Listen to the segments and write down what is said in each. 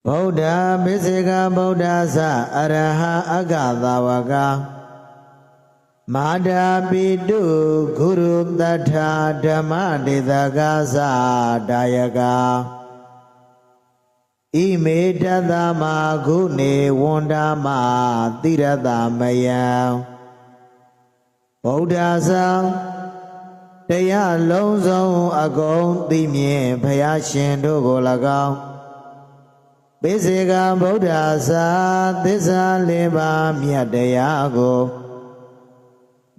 ဗုဒ္ဓပိစေကဗုဒ္ဓသအရဟံအဂသာဝကမာတာပိတုဂုရုတထာဓမ္မဒေသကာသဒါယကာဣမေတတမဂုနေဝန္ဒမတိရတမယံဗုဒ္ဓဆံတရားလုံးစုံအကုန်သိမြင်ဘုရားရှင်တို့ကို၎င်းပိစေကဗုဒ္ဓဆာသစ္စာလေးပါးမြတ်တရားကို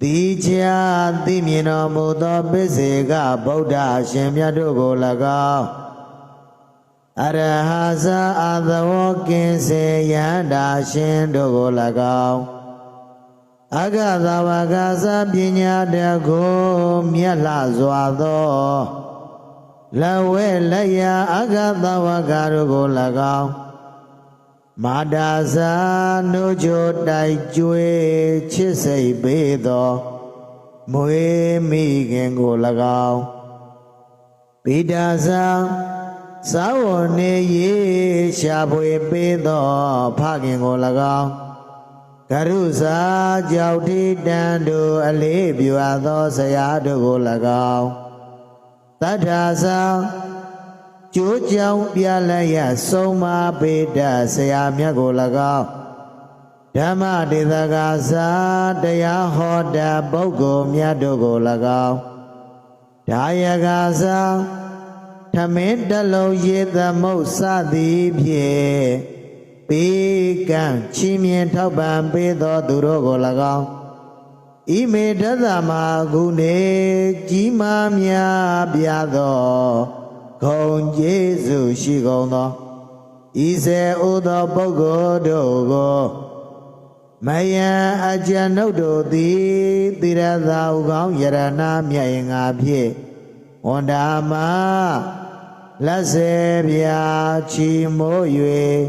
တိချာသိမြင်တော်မူသောပိစေကဗုဒ္ဓရှင်မြတ်တို့ကို၎င်းအရဟဇာအသဝကင်စေယန္တာရှင်တို့ကို၎င်းအဂသဝကသပညာတကိုမြတ်လှစွာသောလဝဲလက်ရအဂသဝကတို့ကို၎င်းမာတာဇာနိုးချိုတိုက်ကျွေးချစ်စိတ်ပေးသောမွေမိခင်ကို၎င်းပိဒါဇာသာဝနေရေရှာဖွေပေးသောဖခင်ကို၎င်းကရုဇာကြောက်တိတန်တို့အလေးပြုအပ်သောဆရာတို့ကို၎င်းတထာဇာကျိုးကြောင်ပြလည်းရဆုံးမပေတဆရာမြတ်ကို၎င်းဓမ္မဒေသကာဇာတရားဟောတပုဂ္ဂိုလ်မြတ်တို့ကို၎င်းဒါယကာဇာထမင်းတလုံးရေသမုတ်စသည်ဖြင့်ပေကံချီးမြှင့်ထောက်ပံ့ပေးသောသူတို့ကို၎င်းဣမေတတမဂုဏေကြီးမားများပြသောဂုဏ်ကျေးဇူးရှိကုန်သောဤစေဥသောပုဂ္ဂိုလ်တို့ကိုမယံအကျဉ်ုပ်တို့သည်တိရသာဥကောင်းယရဏမြတ်ရင်ငါဖြင့်ဝန္ဒာမလက်စေပြာချီမိုး၍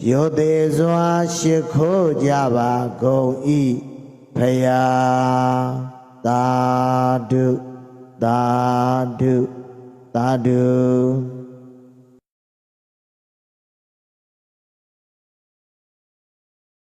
ရိုသေစွာရှိခိုးကြပါကုန်၏ဖယားသာဓုသာဓုသာဓု